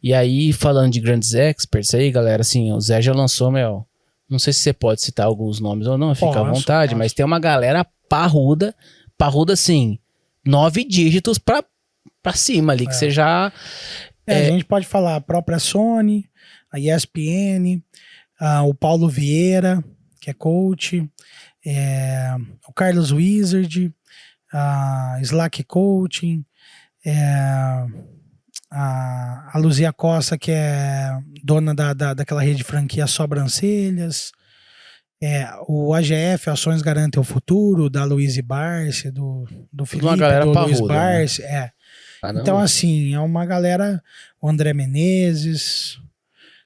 E aí, falando de grandes experts aí, galera, assim, o Zé já lançou, não sei se você pode citar alguns nomes ou não, fica à vontade, mas tem uma galera parruda assim, 9 dígitos pra cima ali, que você já... A gente pode falar a própria Sony, a ESPN, o Paulo Vieira, que é coach, o Carlos Wizard, a Slack Coaching, a Luzia Costa, que é dona daquela rede de franquia Sobrancelhas, o AGF, Ações Garantem o Futuro, da Luiz Barce, do Felipe, do Luiz Barce, né? Então, assim, é uma galera, o André Menezes,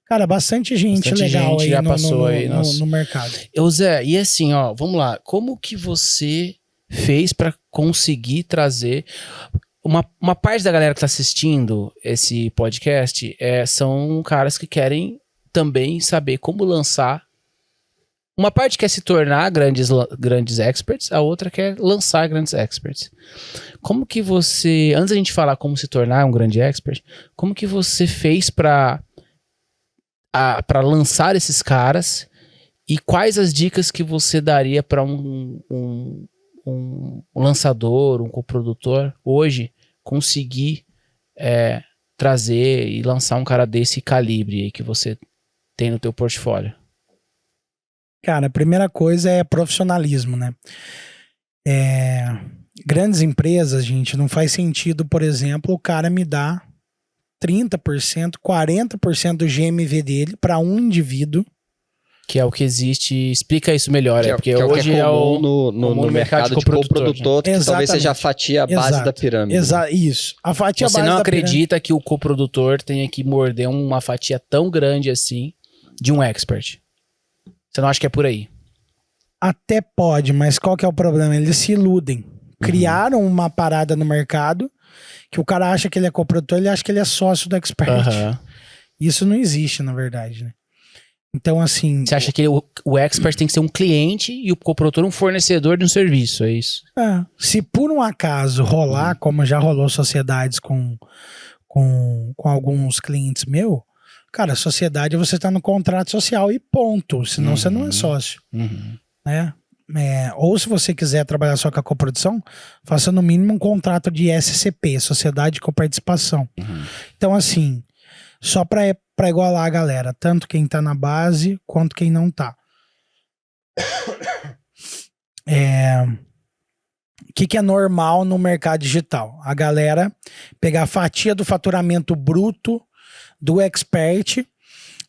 cara, bastante gente legal aí, já passou aí no mercado. Zé, e assim, ó, vamos lá, como que você fez para conseguir trazer... Uma parte da galera que tá assistindo esse podcast são caras que querem também saber como lançar. Uma parte quer se tornar grandes experts, a outra quer lançar grandes experts. Como que você, antes da gente falar como se tornar um grande expert, como que você fez para lançar esses caras e quais as dicas que você daria para um lançador, um coprodutor hoje conseguir trazer e lançar um cara desse calibre aí que você tem no teu portfólio? Cara, a primeira coisa é profissionalismo, né? Grandes empresas, gente, não faz sentido, por exemplo, o cara me dar 30%, 40% do GMV dele para um indivíduo. Que é o que existe. Explica isso melhor, porque hoje é comum no mercado de coprodutor, que talvez seja a fatia base da pirâmide. Isso. A fatia base. Você não acredita que o coprodutor tenha que morder uma fatia tão grande assim de um expert? Você não acha que é por aí? Até pode, mas qual que é o problema? Eles se iludem. Criaram uma parada no mercado que o cara acha que ele é coprodutor, ele acha que ele é sócio do expert. Isso não existe, na verdade, né? Então, assim... Você acha que o expert tem que ser um cliente e o coprodutor um fornecedor de um serviço, é isso? Se por um acaso rolar, como já rolou sociedades com alguns clientes meus, cara, a sociedade você tá no contrato social e ponto, senão você não é sócio, né? Ou se você quiser trabalhar só com a coprodução, faça no mínimo um contrato de SCP, Sociedade com Participação. Então, assim, só para igualar a galera, tanto quem tá na base quanto quem não tá. O que é normal no mercado digital? A galera pegar a fatia do faturamento bruto do expert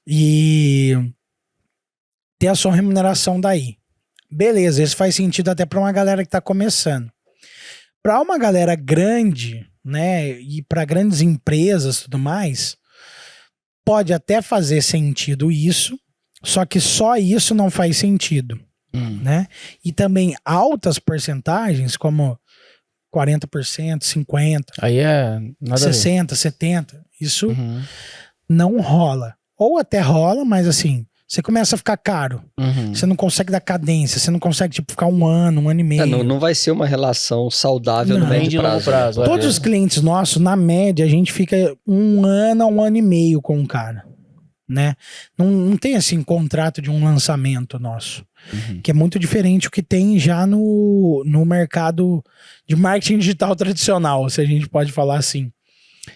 e ter a sua remuneração daí. Beleza, isso faz sentido até para uma galera que tá começando. Para uma galera grande, né, e para grandes empresas e tudo mais, pode até fazer sentido isso, só que só isso não faz sentido, né? E também altas porcentagens, como 40%, 50%, aí nada 60%, 70%, isso não rola. Ou até rola, mas assim, você começa a ficar caro. Você não consegue dar cadência, você não consegue tipo, ficar um ano e meio. Não vai ser uma relação saudável no médio prazo. Todos os clientes nossos, na média, a gente fica 1 ano a 1 ano e meio com o cara, né? Não tem assim contrato de um lançamento nosso, que é muito diferente o que tem já no mercado de marketing digital tradicional, se a gente pode falar assim.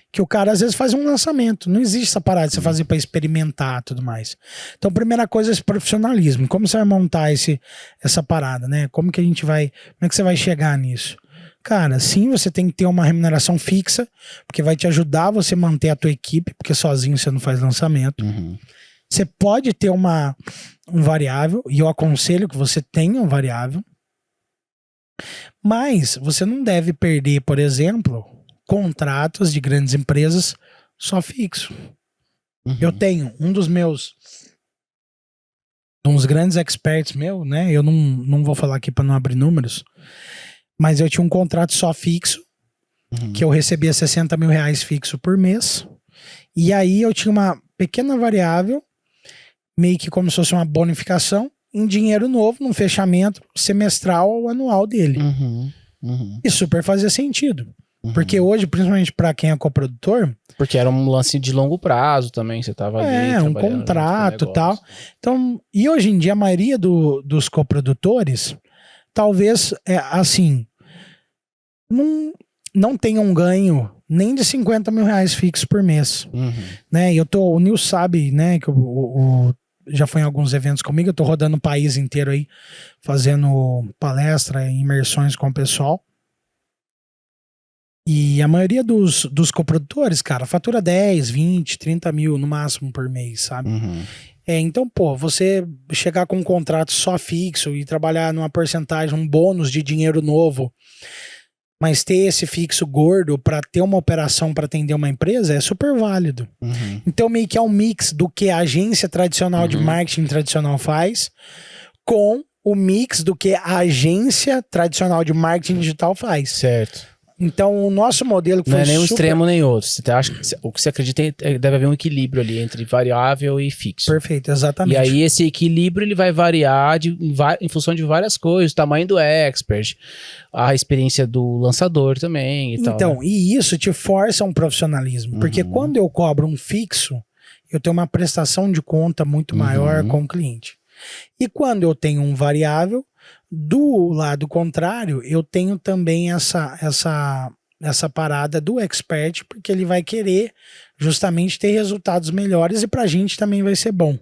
Que o cara às vezes faz um lançamento. Não existe essa parada de você fazer para experimentar e tudo mais. Então, a primeira coisa é esse profissionalismo. Como você vai montar essa parada, né? Como é que você vai chegar nisso? Cara, sim, você tem que ter uma remuneração fixa, porque vai te ajudar a você manter a tua equipe, porque sozinho você não faz lançamento. Você pode ter um variável, e eu aconselho que você tenha um variável, mas você não deve perder, por exemplo, contratos de grandes empresas só fixo. Eu tenho uns grandes experts meu, né? Eu não vou falar aqui para não abrir números, mas eu tinha um contrato só fixo, que eu recebia 60 mil reais fixo por mês, e aí eu tinha uma pequena variável, meio que como se fosse uma bonificação, em dinheiro novo, num fechamento semestral ou anual dele. E super fazia sentido. Porque hoje, principalmente para quem é coprodutor... Porque era um lance de longo prazo também, você tava ali... um contrato e tal. Então, e hoje em dia, a maioria dos coprodutores, talvez, assim, não tenha um ganho nem de 50 mil reais fixo por mês. Né? E o Nil sabe, né, que já foi em alguns eventos comigo, eu tô rodando o país inteiro aí, fazendo palestra, imersões com o pessoal. E a maioria dos coprodutores, cara, fatura 10, 20, 30 mil no máximo por mês, sabe? Então, pô, você chegar com um contrato só fixo e trabalhar numa porcentagem, um bônus de dinheiro novo, mas ter esse fixo gordo para ter uma operação para atender uma empresa é super válido. Então, meio que é um mix do que a agência tradicional de marketing tradicional faz com o mix do que a agência tradicional de marketing digital faz. Certo. Então, o nosso modelo... Não é nem um extremo nem outro. Você acha que o que você acredita deve haver um equilíbrio ali entre variável e fixo. Perfeito, exatamente. E aí, esse equilíbrio ele vai variar em função de várias coisas. O tamanho do expert, a experiência do lançador também e tal. Então, né? E isso te força um profissionalismo. Porque quando eu cobro um fixo, eu tenho uma prestação de conta muito maior com o cliente. E quando eu tenho um variável... Do lado contrário, eu tenho também essa parada do expert, porque ele vai querer justamente ter resultados melhores e pra gente também vai ser bom.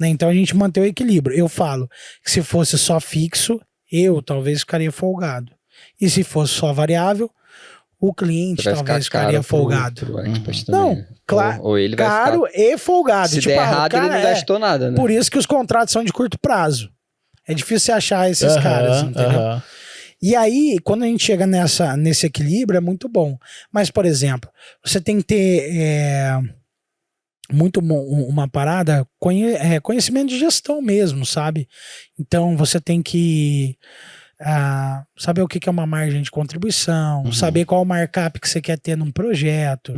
Né? Então a gente mantém o equilíbrio. Eu falo que se fosse só fixo, eu talvez ficaria folgado. E se fosse só variável, o cliente talvez ficaria folgado. Não, claro, ou ele vai caro ficar... e folgado. Se der errado, ele não gastou nada, né? Por isso que os contratos são de curto prazo. É difícil você achar esses caras, entendeu? E aí, quando a gente chega nesse equilíbrio, é muito bom. Mas, por exemplo, você tem que ter uma parada, conhecimento de gestão mesmo, sabe? Então, você tem que saber o que é uma margem de contribuição, saber qual o markup que você quer ter num projeto,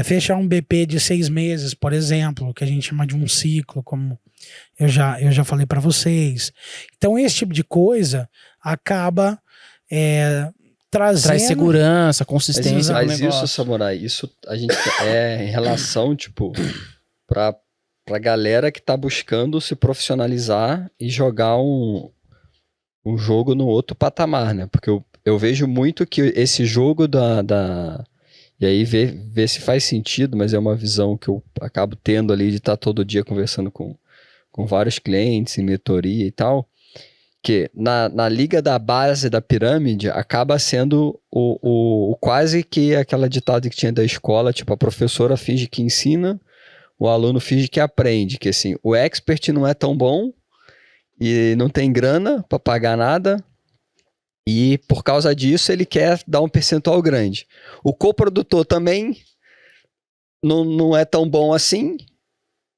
fechar um BP de 6 meses, por exemplo, que a gente chama de um ciclo, como... Eu já falei para vocês. Então, esse tipo de coisa acaba trazendo... Traz segurança, consistência. Mas isso, Samurai, isso a gente em relação, tipo, pra galera que tá buscando se profissionalizar e jogar um jogo no outro patamar, né? Porque eu vejo muito que esse jogo e aí ver se faz sentido, mas é uma visão que eu acabo tendo ali de estar todo dia conversando com vários clientes em mentoria e tal, que na liga da base da pirâmide acaba sendo o quase que aquela ditada que tinha da escola, tipo, a professora finge que ensina, o aluno finge que aprende, que assim, o expert não é tão bom e não tem grana para pagar nada e por causa disso ele quer dar um percentual grande. O coprodutor também não é tão bom assim,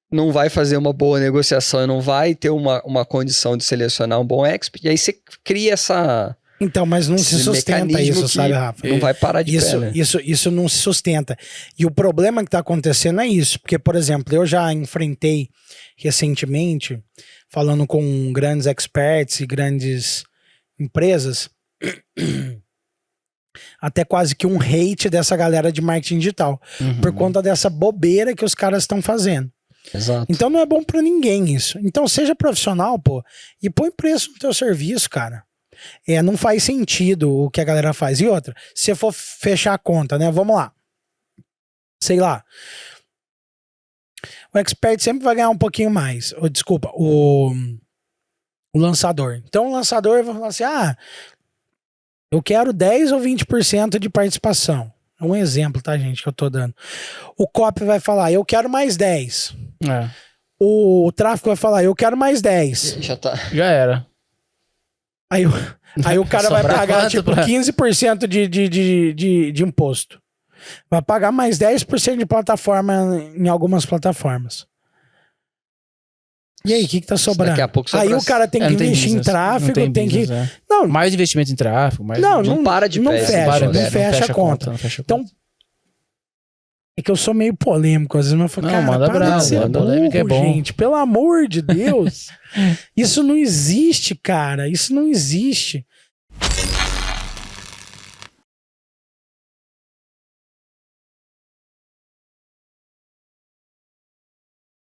não vai fazer uma boa negociação e não vai ter uma condição de selecionar um bom expert, e aí você cria essa... Então, mas não se sustenta isso, sabe, Rafa? Não vai parar de pé, né? Isso não se sustenta. E o problema que tá acontecendo é isso, porque, por exemplo, eu já enfrentei recentemente, falando com grandes experts e grandes empresas, até quase que um hate dessa galera de marketing digital, por conta dessa bobeira que os caras estão fazendo. Exato. Então não é bom pra ninguém isso. Então seja profissional, pô, e põe preço no teu serviço, cara. Não faz sentido o que a galera faz. E outra, se você for fechar a conta, né? Vamos lá. Sei lá. O expert sempre vai ganhar um pouquinho mais. Desculpa, o lançador. Então o lançador vai falar assim, eu quero 10 ou 20% de participação. É um exemplo, tá, gente, que eu tô dando. O copy vai falar, eu quero mais 10. O tráfego vai falar, eu quero mais 10. Já era. Aí o cara vai pagar, tipo, 15% de imposto. Vai pagar mais 10% de plataforma em algumas plataformas. E aí, o que tá sobrando? Daqui a pouco aí o cara tem que investir em tráfego, tem que... Não, mais investimento em tráfego. Não para de pé. Não fecha a conta. Então, é que eu sou meio polêmico, às vezes, mas eu falo, cara, manda bravo, polêmica é bom. Gente, pelo amor de Deus. Isso não existe, cara. Isso não existe.